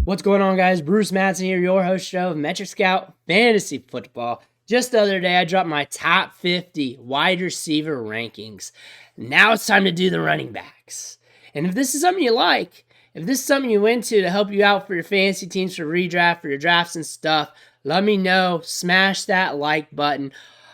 What's going on, guys? Bruce Madsen here, your host show of Metric Scout Fantasy Football. Just the other day, I dropped my top 50 wide receiver rankings. Now it's time to do the running backs. And if this is something you like, if this is something you into to help you out for your fantasy teams, for redraft, for your drafts and stuff, let me know. Smash that like button.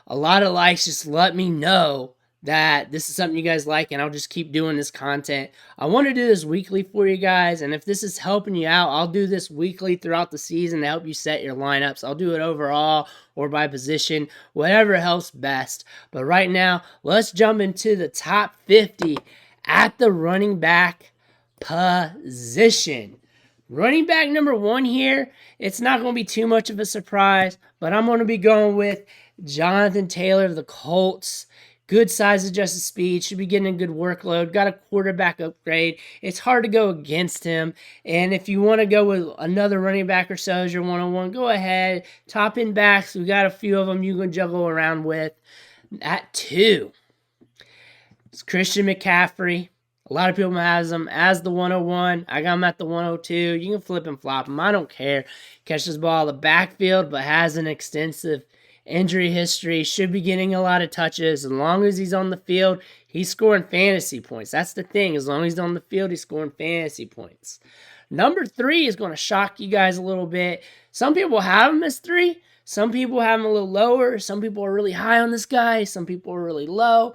A lot of likes just let me know that this is something you guys like, and I'll just keep doing this content. I want to do this weekly for you guys, and if this is helping you out, I'll do this weekly throughout the season to help you set your lineups. I'll do it overall or by position, whatever helps best. But right now, let's jump into the top 50 at the running back position. Running back number 1 here, it's not going to be too much of a surprise, but I'm going to be going with Jonathan Taylor of the Colts. Good size, adjusted speed, should be getting a good workload, got a quarterback upgrade. It's hard to go against him. And if you want to go with another running back or so as your one-on-one, go ahead. Top end backs, we got a few of them you can juggle around with. At 2, it's Christian McCaffrey. A lot of people has him as the 101. I got him at the 102. You can flip and flop him. I don't care. Catches the ball in the backfield, but has an extensive injury history, should be getting a lot of touches. As long as he's on the field, he's scoring fantasy points. That's the thing. As long as he's on the field, he's scoring fantasy points. Number 3 is going to shock you guys a little bit. Some people have him as 3. Some people have him a little lower. Some people are really high on this guy. Some people are really low.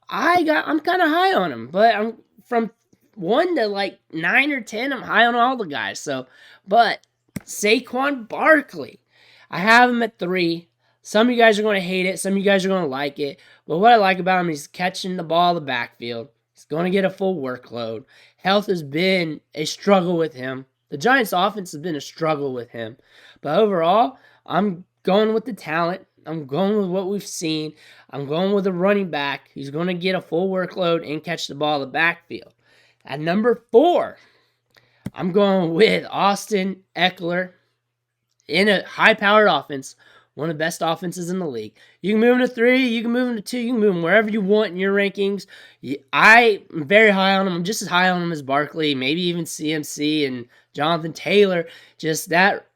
I'm kind of high on him, but I'm from 1 to like 9 or 10. I'm high on all the guys. But Saquon Barkley, I have him at 3. Some of you guys are going to hate it. Some of you guys are going to like it. But what I like about him is he's catching the ball in the backfield. He's going to get a full workload. Health has been a struggle with him. The Giants' offense has been a struggle with him. But overall, I'm going with the talent. I'm going with what we've seen. I'm going with a running back. He's going to get a full workload and catch the ball in the backfield. At number 4, I'm going with Austin Ekeler in a high-powered offense. One of the best offenses in the league. You can move him to 3, you can move him to 2, you can move him wherever you want in your rankings. I'm very high on him. I'm just as high on him as Barkley, maybe even CMC and Jonathan Taylor. Just that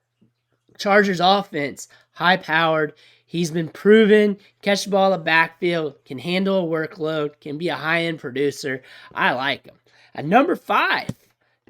Chargers offense, high-powered. He's been proven, catch the ball in the backfield, can handle a workload, can be a high-end producer. I like him. At number 5,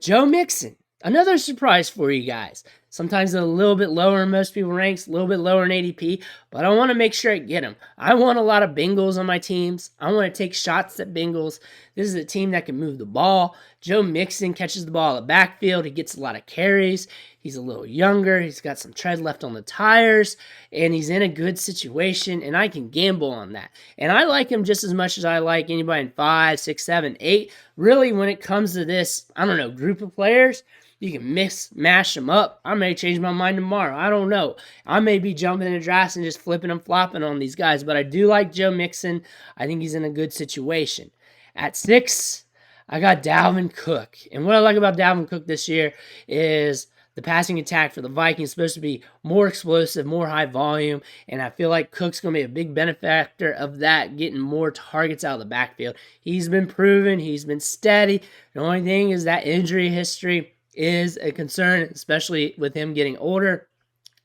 Joe Mixon. Another surprise for you guys. Sometimes a little bit lower in most people's ranks, a little bit lower in ADP, but I want to make sure I get him. I want a lot of Bengals on my teams. I want to take shots at Bengals. This is a team that can move the ball. Joe Mixon catches the ball in the backfield. He gets a lot of carries. He's a little younger. He's got some tread left on the tires, and he's in a good situation, and I can gamble on that. And I like him just as much as I like anybody in 5, 6, 7, 8. Really, when it comes to this, group of players, you can mash them up. I may change my mind tomorrow. I don't know. I may be jumping in the drafts and just flipping and flopping on these guys, but I do like Joe Mixon. I think he's in a good situation. At 6, I got Dalvin Cook. And what I like about Dalvin Cook this year is the passing attack for the Vikings is supposed to be more explosive, more high volume, and I feel like Cook's going to be a big benefactor of that, getting more targets out of the backfield. He's been proven. He's been steady. The only thing is that injury history is a concern, especially with him getting older.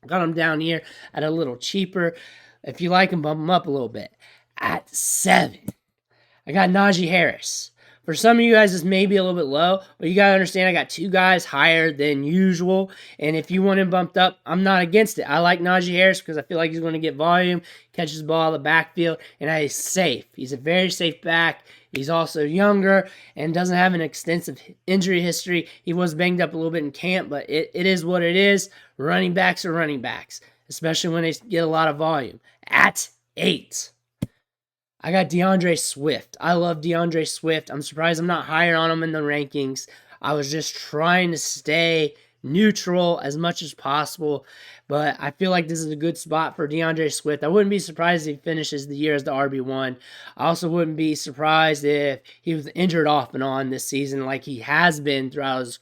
Got him down here at a little cheaper. If you like him, bump him up a little bit. At 7, I got Najee Harris. For some of you guys, this may be a little bit low, but you got to understand I got 2 guys higher than usual. And if you want him bumped up, I'm not against it. I like Najee Harris because I feel like he's going to get volume, catches the ball in the backfield, and he's safe. He's a very safe back. He's also younger and doesn't have an extensive injury history. He was banged up a little bit in camp, but it is what it is. Running backs are running backs, especially when they get a lot of volume. At 8, I got DeAndre Swift. I love DeAndre Swift. I'm surprised I'm not higher on him in the rankings. I was just trying to stay neutral as much as possible, but I feel like this is a good spot for DeAndre Swift. I wouldn't be surprised if he finishes the year as the RB1. I also wouldn't be surprised if he was injured off and on this season like he has been throughout his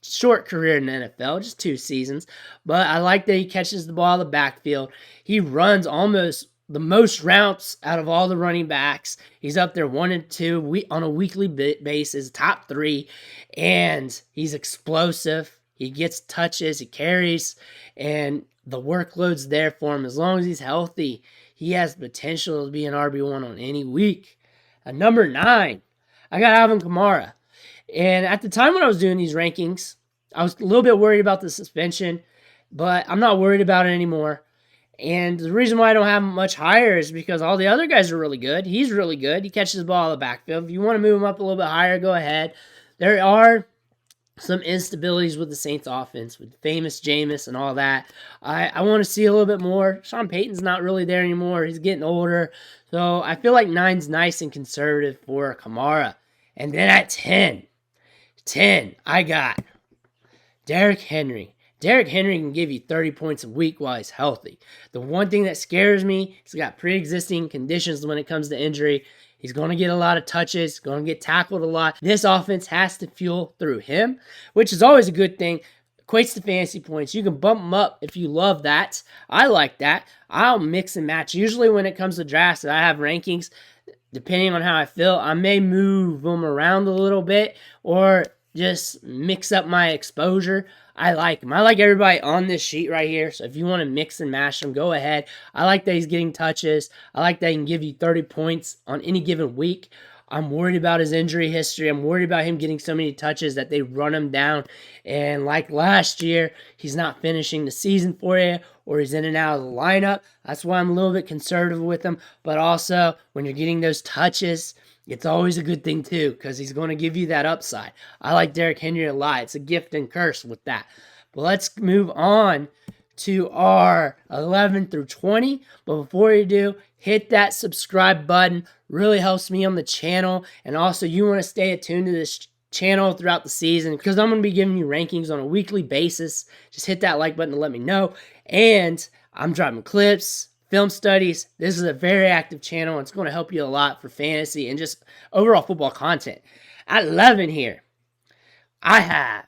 short career in the NFL, just 2 seasons. But I like that he catches the ball in the backfield. He runs almost the most routes out of all the running backs. He's up there 1 and 2 on a weekly basis, top 3, and he's explosive. He gets touches, he carries, and the workload's there for him. As long as he's healthy, he has potential to be an RB1 on any week. At number 9, I got Alvin Kamara. And at the time when I was doing these rankings, I was a little bit worried about the suspension, but I'm not worried about it anymore. And the reason why I don't have him much higher is because all the other guys are really good. He's really good. He catches the ball out of the backfield. If you want to move him up a little bit higher, go ahead. There are some instabilities with the Saints offense, with famous Jameis and all that. I want to see a little bit more. Sean Payton's not really there anymore. He's getting older. So I feel like 9's nice and conservative for Kamara. And then at 10, I got Derrick Henry. Derrick Henry can give you 30 points a week while he's healthy. The one thing that scares me, he's got pre-existing conditions when it comes to injury. He's going to get a lot of touches, going to get tackled a lot. This offense has to fuel through him, which is always a good thing. Equates to fantasy points. You can bump them up if you love that. I like that. I'll mix and match. Usually when it comes to drafts, I have rankings. Depending on how I feel, I may move them around a little bit or just mix up my exposure. I like him. I like everybody on this sheet right here. So if you want to mix and mash them, go ahead. I like that he's getting touches. I like that he can give you 30 points on any given week. I'm worried about his injury history. I'm worried about him getting so many touches that they run him down. And like last year, he's not finishing the season for you, or he's in and out of the lineup. That's why I'm a little bit conservative with him. But also, when you're getting those touches, it's always a good thing too, because he's going to give you that upside. I like Derrick Henry a lot. It's a gift and curse with that. But let's move on to our 11 through 20. But before you do, hit that subscribe button. Really helps me on the channel. And also, you want to stay attuned to this channel throughout the season, because I'm going to be giving you rankings on a weekly basis. Just hit that like button to let me know. And I'm dropping clips, film studies. This is a very active channel. It's going to help you a lot for fantasy and just overall football content. At 11 here, I have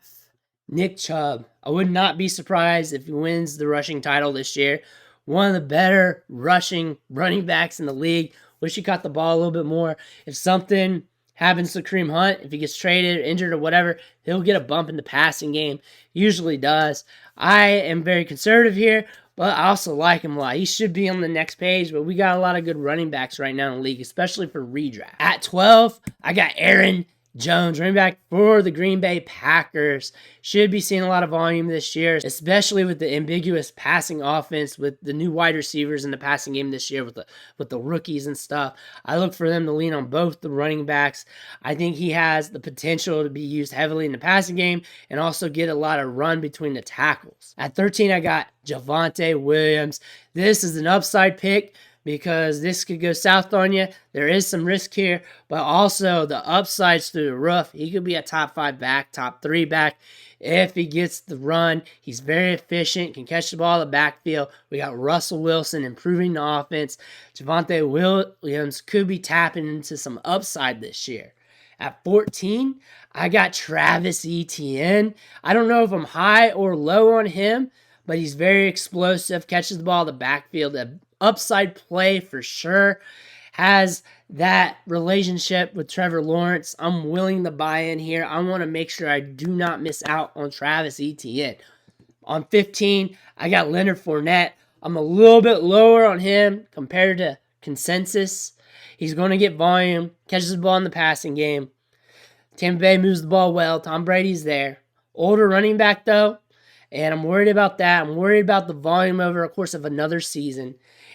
Nick Chubb. I would not be surprised if he wins the rushing title this year. One of the better rushing running backs in the league. Wish he caught the ball a little bit more. If something happens to Kareem Hunt, if he gets traded or injured or whatever, he'll get a bump in the passing game. Usually does. I am very conservative here, but I also like him a lot. He should be on the next page, but we got a lot of good running backs right now in the league, especially for redraft. At 12, I got Aaron Jones, running back for the Green Bay Packers. Should be seeing a lot of volume this year, especially with the ambiguous passing offense, with the new wide receivers in the passing game this year, with the rookies and stuff. I look for them to lean on both the running backs. I think he has the potential to be used heavily in the passing game and also get a lot of run between the tackles. At 13, I got Javonte Williams. This is an upside pick, because this could go south on you. There is some risk here, but also the upside's through the roof. He could be a top 5 back, top 3 back if he gets the run. He's very efficient, can catch the ball in the backfield. We got Russell Wilson improving the offense. Javonte Williams could be tapping into some upside this year. At 14, I got Travis Etienne. I don't know if I'm high or low on him, but he's very explosive, catches the ball in the backfield. Upside play for sure. Has that relationship with Trevor Lawrence. I'm willing to buy in here. I want to make sure I do not miss out on Travis Etienne. On 15, I got Leonard Fournette. I'm a little bit lower on him compared to consensus. He's going to get volume, catches the ball in the passing game. Tampa Bay moves the ball well. Tom Brady's there. Older running back, though, and I'm worried about that. I'm worried about the volume over the course of another season.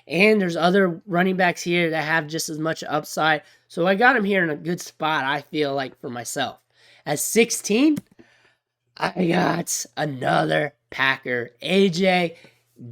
And there's other running backs here that have just as much upside. So I got him here in a good spot, I feel like, for myself. At 16, I got another Packer, A.J.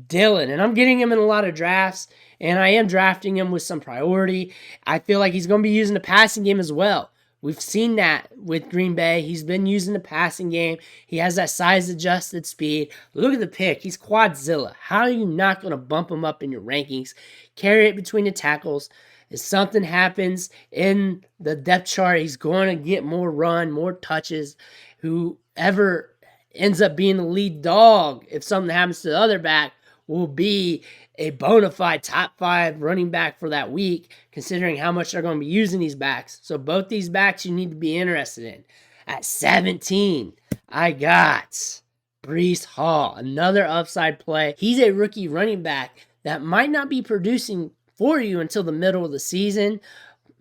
Dillon. And I'm getting him in a lot of drafts, and I am drafting him with some priority. I feel like he's going to be using the passing game as well. We've seen that with Green Bay. He's been using the passing game. He has that size-adjusted speed. Look at the pick. He's Quadzilla. How are you not going to bump him up in your rankings? Carry it between the tackles. If something happens in the depth chart, he's going to get more run, more touches. Whoever ends up being the lead dog, if something happens to the other back, will be a bona fide top 5 running back for that week, considering how much they're going to be using these backs. So both these backs you need to be interested in. At 17, I got Breece Hall, another upside play. He's a rookie running back that might not be producing for you until the middle of the season,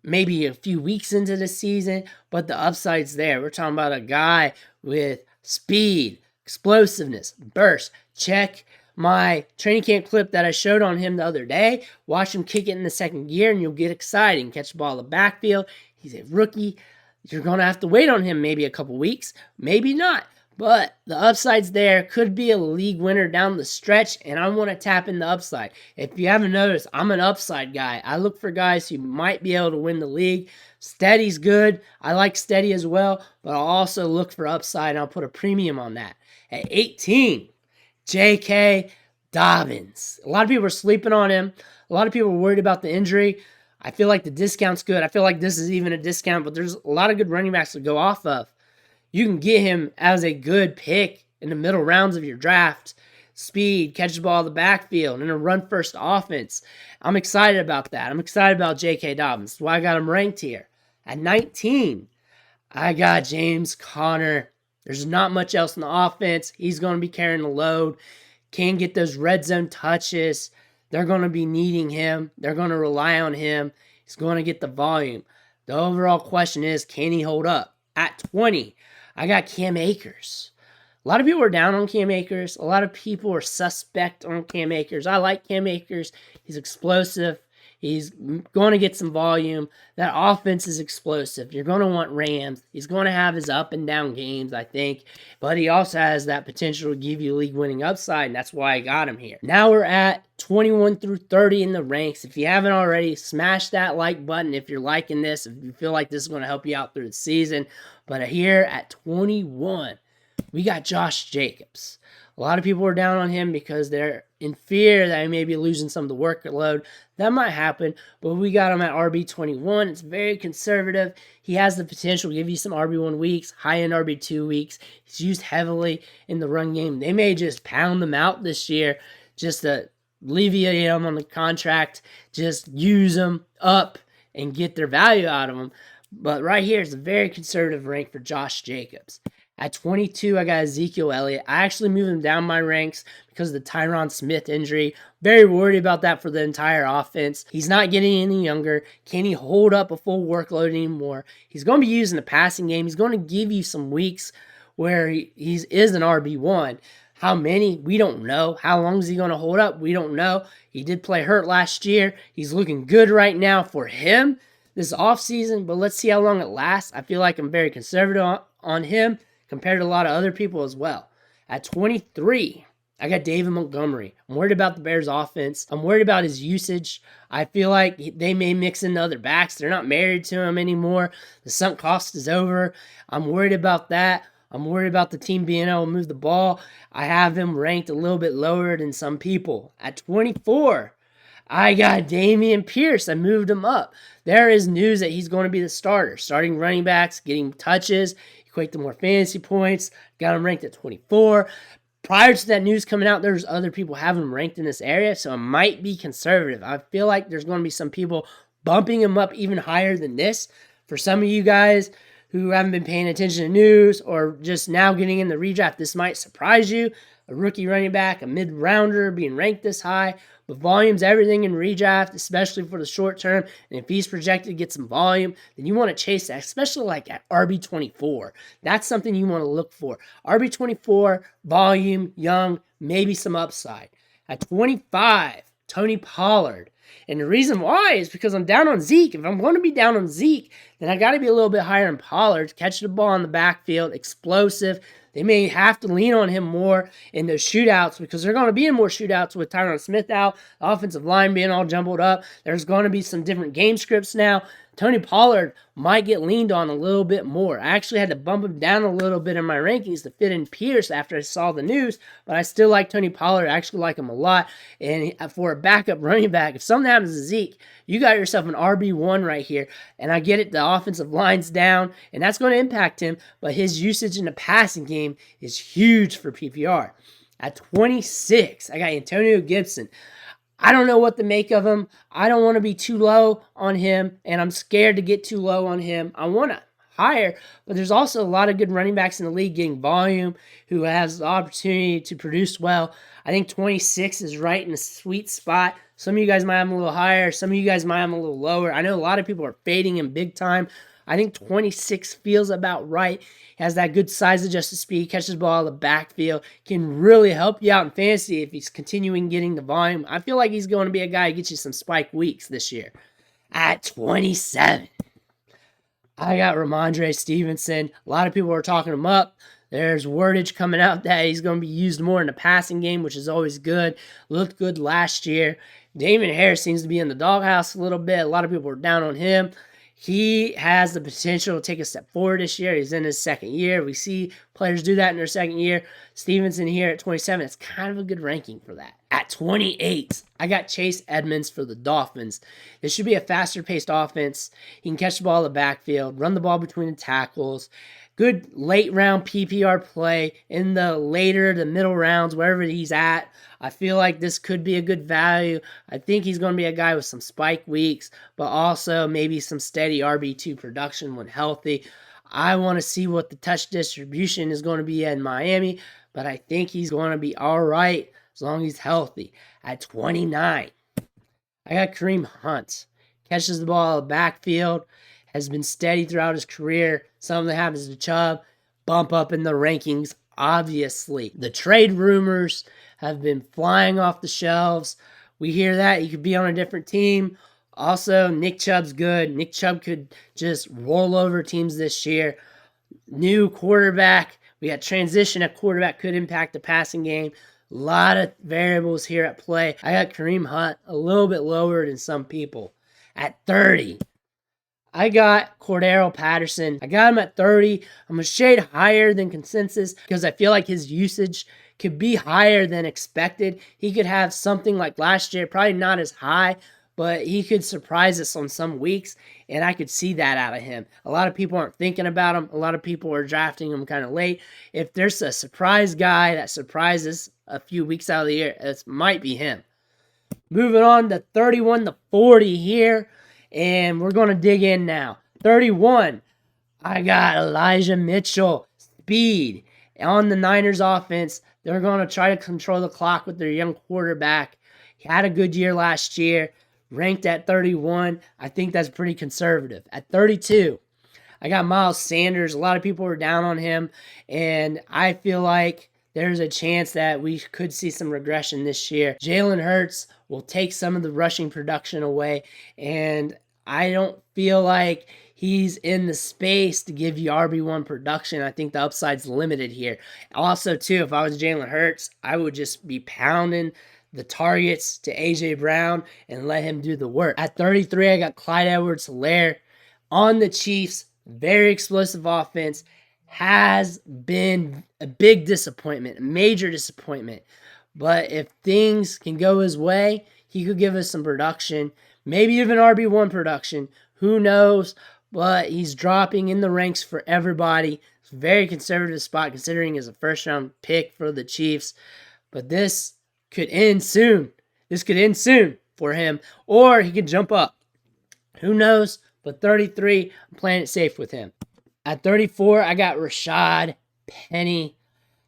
maybe a few weeks into the season, but the upside's there. We're talking about a guy with speed, explosiveness, burst. Check my training camp clip that I showed on him the other day. Watch him kick it in the second gear and you'll get excited and catch the ball in the backfield. He's a rookie. You're going to have to wait on him maybe a couple weeks, maybe not. But the upside's there. Could be a league winner down the stretch, and I want to tap in the upside. If you haven't noticed, I'm an upside guy. I look for guys who might be able to win the league. Steady's good. I like steady as well, but I'll also look for upside, and I'll put a premium on that. At 18, J.K. Dobbins. A lot of people are sleeping on him. A lot of people are worried about the injury. I feel like the discount's good. I feel like this is even a discount, but there's a lot of good running backs to go off of. You can get him as a good pick in the middle rounds of your draft. Speed, catch the ball in the backfield, and a run-first offense. I'm excited about that. I'm excited about J.K. Dobbins. That's why I got him ranked here. At 19, I got James Conner. There's not much else in the offense. He's going to be carrying the load. Can get those red zone touches. They're going to be needing him. They're going to rely on him. He's going to get the volume. The overall question is, can he hold up? At 20, I got Cam Akers. A lot of people are down on Cam Akers. A lot of people are suspect on Cam Akers. I like Cam Akers. He's explosive. He's going to get some volume. That offense is explosive. You're going to want Rams. He's going to have his up and down games, I think. But he also has that potential to give you league-winning upside, and that's why I got him here. Now we're at 21 through 30 in the ranks. If you haven't already, smash that like button if you're liking this, if you feel like this is going to help you out through the season. But here at 21, we got Josh Jacobs. A lot of people are down on him because they're in fear that he may be losing some of the workload. That might happen, but we got him at RB21. It's very conservative. He has the potential to give you some RB1 weeks, high-end RB2 weeks. He's used heavily in the run game. They may just pound them out this year just to alleviate him on the contract, just use them up and get their value out of them. But right here is a very conservative rank for Josh Jacobs. At 22, I got Ezekiel Elliott. I actually moved him down my ranks because of the Tyron Smith injury. Very worried about that for the entire offense. He's not getting any younger. Can he hold up a full workload anymore? He's going to be used in the passing game. He's going to give you some weeks where he is an RB1. How many? We don't know. How long is he going to hold up? We don't know. He did play hurt last year. He's looking good right now for him this offseason, but let's see how long it lasts. I feel like I'm very conservative on him compared to a lot of other people as well. At 23, I got David Montgomery. I'm worried about the Bears' offense. I'm worried about his usage. I feel like they may mix in other backs. They're not married to him anymore. The sunk cost is over. I'm worried about that. I'm worried about the team being able to move the ball. I have him ranked a little bit lower than some people. At 24, I got Dameon Pierce. I moved him up. There is news that he's going to be the starter. Starting running backs, getting touches, equate to more fantasy points. Got him ranked at 24. Prior to that news coming out, there's other people having him ranked in this area, so it might be conservative. I feel like there's going to be some people bumping him up even higher than this. For some of you guys who haven't been paying attention to news or just now getting in the redraft, this might surprise you. A rookie running back, a mid-rounder being ranked this high. But volume's everything in redraft, especially for the short term. And if he's projected to get some volume, then you want to chase that, especially like at RB24. That's something you want to look for. RB24, volume, young, maybe some upside. At 25, Tony Pollard. And the reason why is because I'm down on Zeke. If I'm going to be down on Zeke, then I got to be a little bit higher on Pollard. Catch the ball in the backfield, explosive. They may have to lean on him more in those shootouts because they're going to be in more shootouts with Tyron Smith out, the offensive line being all jumbled up. There's going to be some different game scripts now. Tony Pollard might get leaned on a little bit more. I actually had to bump him down a little bit in my rankings to fit in Pierce after I saw the news, but I still like Tony Pollard. I actually like him a lot. And for a backup running back, if something happens to Zeke, you got yourself an RB1 right here. And I get it, the offensive line's down, and that's going to impact him, but his usage in the passing game is huge for PPR. At 26, I got Antonio Gibson. I don't know what to make of him. I don't want to be too low on him, and I'm scared to get too low on him. I want to higher, but there's also a lot of good running backs in the league getting volume who has the opportunity to produce well. I think 26 is right in the sweet spot. Some of you guys might have him a little higher. Some of you guys might have him a little lower. I know a lot of people are fading him big time. I think 26 feels about right. He has that good size adjusted speed, catches the ball in the backfield, can really help you out in fantasy if he's continuing getting the volume. I feel like he's going to be a guy who gets you some spike weeks this year. At 27, I got Ramondre Stevenson. A lot of people are talking him up. There's wordage coming out that he's going to be used more in the passing game, which is always good. Looked good last year. Damon Harris seems to be in the doghouse a little bit. A lot of people are down on him. He has the potential to take a step forward this year. He's in his second year. We see players do that in their second year. Stevenson here at 27. It's kind of a good ranking for that. At 28, I got Chase Edmonds for the Dolphins. This should be a faster-paced offense. He can catch the ball in the backfield, run the ball between the tackles. Good late-round PPR play in the middle rounds, wherever he's at. I feel like this could be a good value. I think he's going to be a guy with some spike weeks, but also maybe some steady RB2 production when healthy. I want to see what the touch distribution is going to be in Miami, but I think he's going to be all right as long as he's healthy. At 29, I got Kareem Hunt. Catches the ball in the backfield, has been steady throughout his career. Something that happens to Chubb, bump up in the rankings, obviously. The trade rumors have been flying off the shelves. We hear that. He could be on a different team. Also, Nick Chubb's good. Nick Chubb could just roll over teams this year. New quarterback. We got transition at quarterback, could impact the passing game. A lot of variables here at play. I got Kareem Hunt a little bit lower than some people. At 30, I got Cordero Patterson. I got him at 30. I'm a shade higher than consensus because I feel like his usage could be higher than expected. He could have something like last year, probably not as high, but he could surprise us on some weeks, and I could see that out of him. A lot of people aren't thinking about him. A lot of people are drafting him kind of late. If there's a surprise guy that surprises a few weeks out of the year, it might be him. Moving on to 31 to 40 here, and we're going to dig in now. 31, I got Elijah Mitchell. Speed on the Niners offense. They're going to try to control the clock with their young quarterback. He had a good year last year, ranked at 31. I think that's pretty conservative. At 32, I got Miles Sanders. A lot of people are down on him, and I feel like there's a chance that we could see some regression this year. Jalen Hurts will take some of the rushing production away, and I don't feel like he's in the space to give you RB1 production. I think the upside's limited here. Also, too, if I was Jalen Hurts, I would just be pounding the targets to A.J. Brown and let him do the work. At 33, I got Clyde Edwards-Helaire on the Chiefs. Very explosive offense. Has been a big disappointment, a major disappointment. But if things can go his way, he could give us some production, maybe even RB1 production. Who knows? But he's dropping in the ranks for everybody. It's a very conservative spot considering he's a first-round pick for the Chiefs. But this could end soon. This could end soon for him. Or he could jump up. Who knows? But 33, I'm playing it safe with him. At 34, I got Rashad Penny.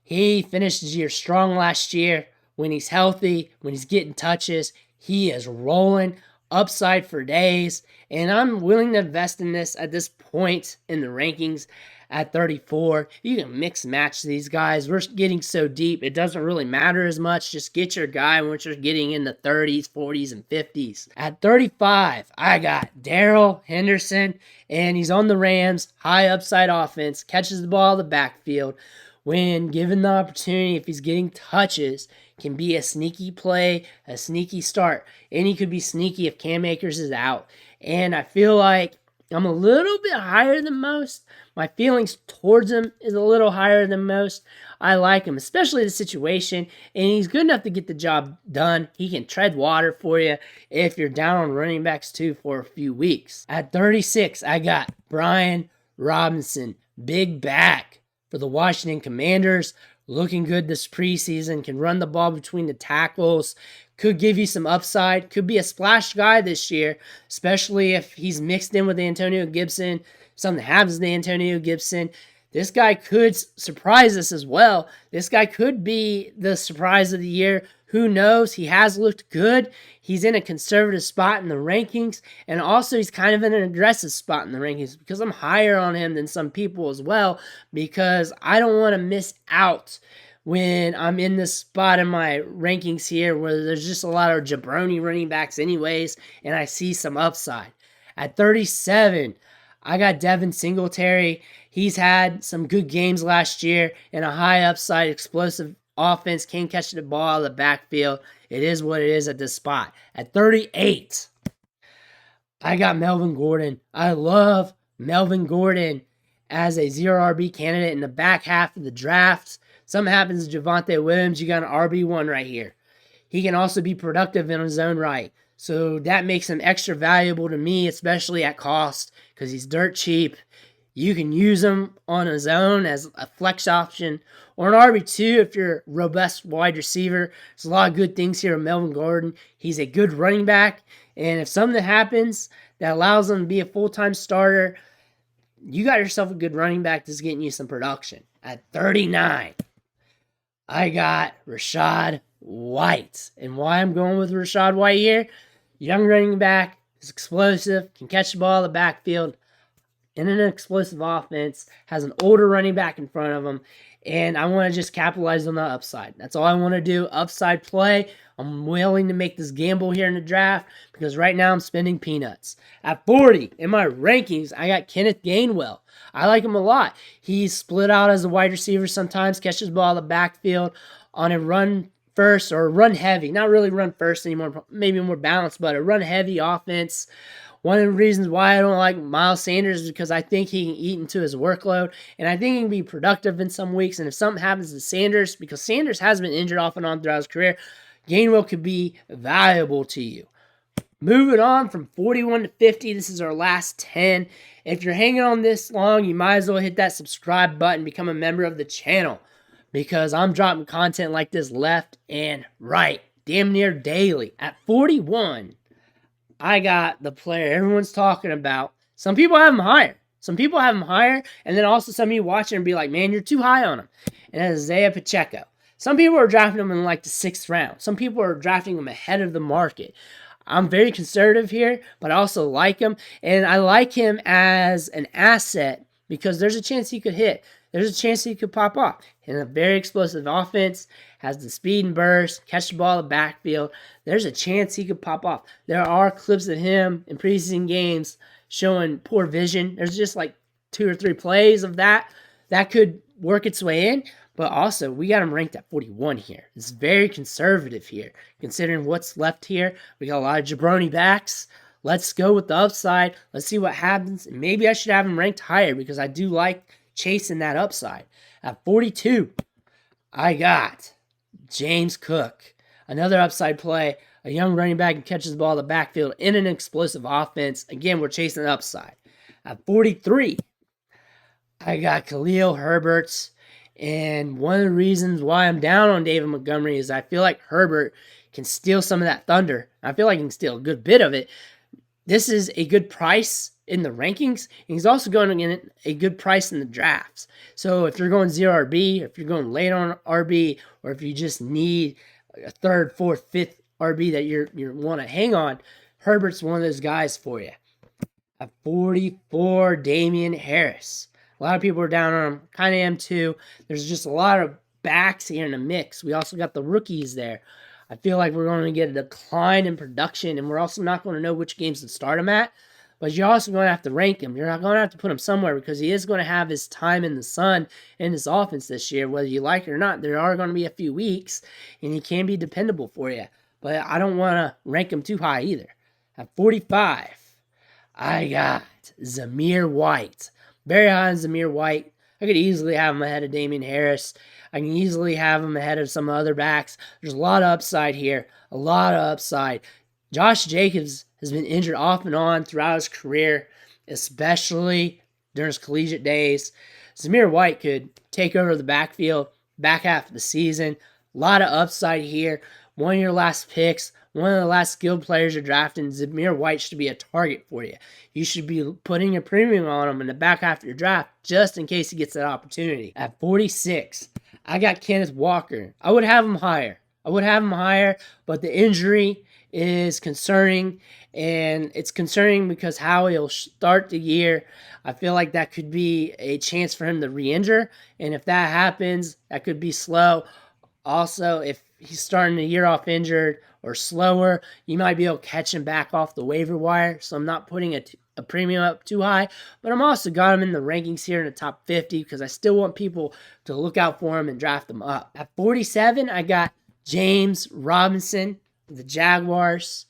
He finished his year strong last year. When he's healthy, when he's getting touches, he is rolling. Upside for days. And I'm willing to invest in this at this point in the rankings at 34. You can mix match these guys. We're getting so deep, it doesn't really matter as much. Just get your guy once you're getting in the 30s, 40s, and 50s. At 35, I got Darrell Henderson, and he's on the Rams. High upside offense, catches the ball in the backfield. When given the opportunity, if he's getting touches, can be a sneaky play, a sneaky start. And he could be sneaky if Cam Akers is out. And I feel like I'm a little bit higher than most. My feelings towards him is a little higher than most. I like him, especially the situation. And he's good enough to get the job done. He can tread water for you if you're down on running backs too for a few weeks. At 36, I got Brian Robinson. Big back for the Washington Commanders. Looking good this preseason. Can run the ball between the tackles. Could give you some upside. Could be a splash guy this year, especially if he's mixed in with Antonio Gibson. something happens to Antonio Gibson, this guy could surprise us as well. This guy could be the surprise of the year. Who knows? He has looked good. He's in a conservative spot in the rankings, and also he's kind of in an aggressive spot in the rankings because I'm higher on him than some people as well, because I don't want to miss out when I'm in this spot in my rankings here where there's just a lot of jabroni running backs anyways, and I see some upside. At 37, I got Devin Singletary. He's had some good games last year and a high upside, explosive offense, can catch the ball out of the backfield. It is what it is at this spot. At 38, I got Melvin Gordon. I love Melvin Gordon as a 0 RB candidate in the back half of the draft. Something happens to Javonte Williams, you got an RB1 right here. He can also be productive in his own right. So that makes him extra valuable to me, especially at cost, because he's dirt cheap. You can use him on his own as a flex option or an RB2 if you're a robust wide receiver. There's a lot of good things here with Melvin Gordon. He's a good running back, and if something happens that allows him to be a full-time starter, you got yourself a good running back that's getting you some production. At 39, I got Rachaad White. And why I'm going with Rachaad White here, young running back, is explosive, can catch the ball in the backfield, in an explosive offense, has an older running back in front of him, and I want to just capitalize on the upside. That's all I want to do, upside play. I'm willing to make this gamble here in the draft because right now I'm spending peanuts. At 40, in my rankings, I got Kenneth Gainwell. I like him a lot. He's split out as a wide receiver sometimes, catches the ball in the backfield on a run first or run heavy. Not really run first anymore, maybe more balanced, but a run heavy offense. One of the reasons why I don't like Miles Sanders is because I think he can eat into his workload, and I think he can be productive in some weeks. And if something happens to Sanders, because Sanders has been injured off and on throughout his career, Gainwell could be valuable to you. Moving on from 41 to 50, this is our last 10. If you're hanging on this long, you might as well hit that subscribe button, become a member of the channel, because I'm dropping content like this left and right, damn near daily. At 41, I got the player everyone's talking about. Some people have him higher. And then also some of you watching and be like, man, you're too high on him. And that's Isaiah Pacheco. Some people are drafting him in like the 6th round. Some people are drafting him ahead of the market. I'm very conservative here, but I also like him. And I like him as an asset because there's a chance he could hit. There's a chance he could pop off. In a very explosive offense, has the speed and burst, catch the ball in the backfield. There's a chance he could pop off. There are clips of him in preseason games showing poor vision. There's just like 2 or 3 plays of that could work its way in. But also, we got him ranked at 41 here. It's very conservative here, considering what's left here. We got a lot of jabroni backs. Let's go with the upside. Let's see what happens. Maybe I should have him ranked higher because I do like chasing that upside. At 42, I got James Cook. Another upside play. A young running back who catches the ball in the backfield in an explosive offense. Again, we're chasing the upside. At 43, I got Khalil Herbert. And one of the reasons why I'm down on David Montgomery is I feel like Herbert can steal some of that thunder. I feel like he can steal a good bit of it. This is a good price in the rankings, and he's also going to get a good price in the drafts. So if you're going 0 RB, if you're going late on RB, or if you just need a 3rd, 4th, 5th RB that you want to hang on, Herbert's one of those guys for you. At 44, Damien Harris. A lot of people are down on him. Kind of am too. There's just a lot of backs here in the mix. We also got the rookies there. I feel like we're going to get a decline in production, and we're also not going to know which games to start him at. But you're also going to have to rank him. You're not going to have to put him somewhere because he is going to have his time in the sun in his offense this year, whether you like it or not. There are going to be a few weeks, and he can be dependable for you. But I don't want to rank him too high either. At 45, I got Zamir White. Very high on Zamir White. I could easily have him ahead of Damien Harris. I can easily have him ahead of some other backs. There's a lot of upside here. A lot of upside. Josh Jacobs has been injured off and on throughout his career, especially during his collegiate days. Zamir White could take over the backfield back half of the season. A lot of upside here. one of your last picks, one of the last skilled players you're drafting, Zamir White should be a target for you. You should be putting a premium on him in the back half of your draft just in case he gets that opportunity. At 46, I got Kenneth Walker. I would have him higher. But the injury is concerning, and it's concerning because how he'll start the year. I feel like that could be a chance for him to re-injure, and if that happens, that could be slow. Also, if he's starting the year off injured or slower, you might be able to catch him back off the waiver wire, so I'm not putting a premium up too high, but I'm also got him in the rankings here in the top 50 because I still want people to look out for him and draft him up. At 47, I got James Robinson, the Jaguars.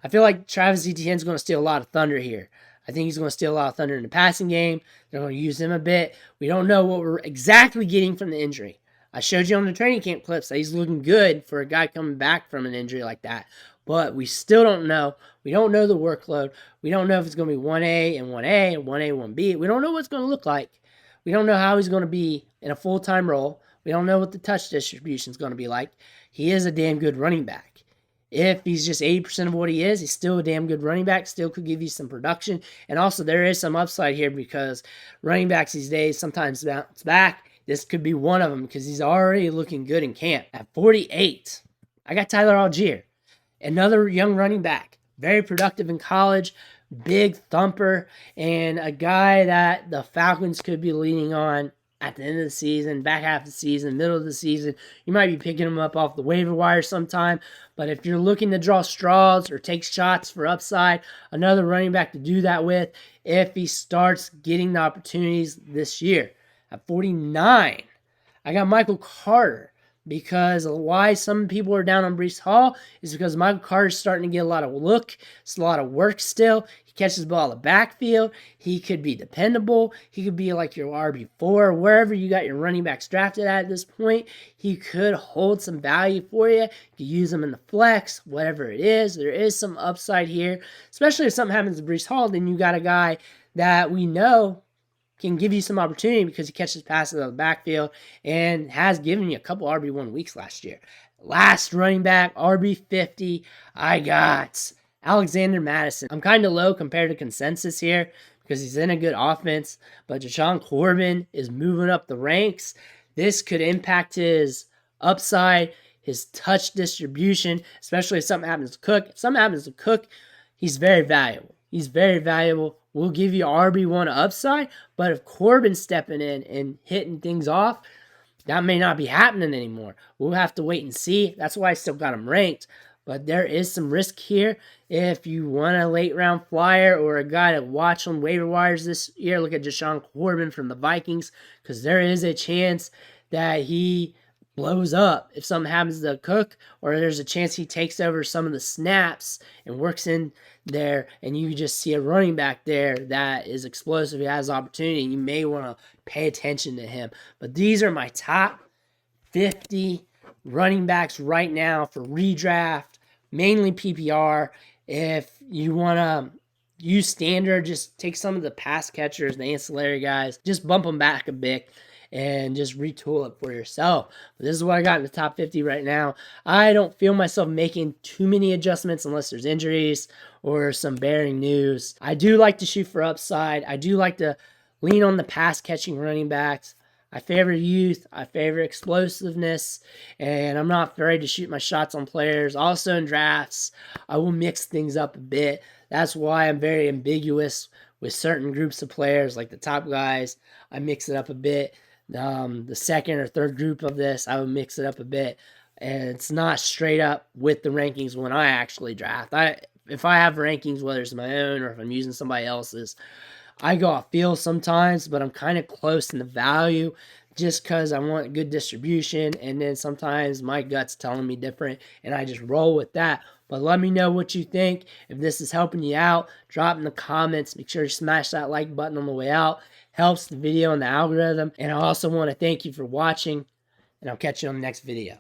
I feel like Travis Etienne is going to steal a lot of thunder here. I think he's going to steal a lot of thunder in the passing game. They're going to use him a bit. We don't know what we're exactly getting from the injury. I showed you on the training camp clips that he's looking good for a guy coming back from an injury like that. But we still don't know. We don't know the workload. We don't know if it's going to be 1A and 1A and 1A, 1B. We don't know what it's going to look like. We don't know how he's going to be in a full-time role. We don't know what the touch distribution is going to be like. He is a damn good running back. If he's just 80% of what he is, he's still a damn good running back, still could give you some production. And also there is some upside here because running backs these days sometimes bounce back. This could be one of them because he's already looking good in camp. At 48, I got Tyler Algier, another young running back, very productive in college, big thumper, and a guy that the Falcons could be leaning on at the end of the season, back half of the season, middle of the season. You might be picking him up off the waiver wire sometime, but if you're looking to draw straws or take shots for upside, another running back to do that with if he starts getting the opportunities this year. At 49, I got Michael Carter, because why some people are down on Breece Hall is because Michael Carter's starting to get a lot of look. It's a lot of work still. He catches the ball in the backfield. He could be dependable. He could be like your RB4, wherever you got your running backs drafted at this point. He could hold some value for you. You could use him in the flex, whatever it is. There is some upside here, especially if something happens to Breece Hall. Then you got a guy that we know can give you some opportunity because he catches passes out of the backfield and has given you a couple RB1 weeks last year. Last running back, RB50, I got Alexander Mattison. I'm kind of low compared to consensus here because he's in a good offense, but Jashaun Corbin is moving up the ranks. This could impact his upside, his touch distribution, especially if something happens to Cook. If something happens to Cook, he's very valuable. He's very valuable. We'll give you RB1 upside, but if Corbin's stepping in and hitting things off, that may not be happening anymore. We'll have to wait and see. That's why I still got him ranked. But there is some risk here. If you want a late round flyer or a guy to watch on waiver wires this year, look at Jashaun Corbin from the Vikings, because there is a chance that he blows up if something happens to Cook, or there's a chance he takes over some of the snaps and works in there, and you just see a running back there that is explosive. He has opportunity. You may want to pay attention to him. But these are my top 50 running backs right now for redraft, mainly PPR. If you want to use standard, just take some of the pass catchers, the ancillary guys, just bump them back a bit and just retool it for yourself. But this is what I got in the top 50 right now. I don't feel myself making too many adjustments unless there's injuries or some bearing news. I do like to shoot for upside. I do like to lean on the pass catching running backs. I favor youth. I favor explosiveness. And I'm not afraid to shoot my shots on players. Also in drafts, I will mix things up a bit. That's why I'm very ambiguous with certain groups of players, like the top guys. I mix it up a bit. The second or third group of this, I would mix it up a bit. And it's not straight up with the rankings when I actually draft. If I have rankings, whether it's my own or if I'm using somebody else's, I go off feel sometimes, but I'm kind of close in the value just because I want good distribution. And then sometimes my gut's telling me different, and I just roll with that. But let me know what you think. If this is helping you out, drop in the comments. Make sure you smash that like button on the way out. Helps the video and the algorithm. And I also want to thank you for watching, and I'll catch you on the next video.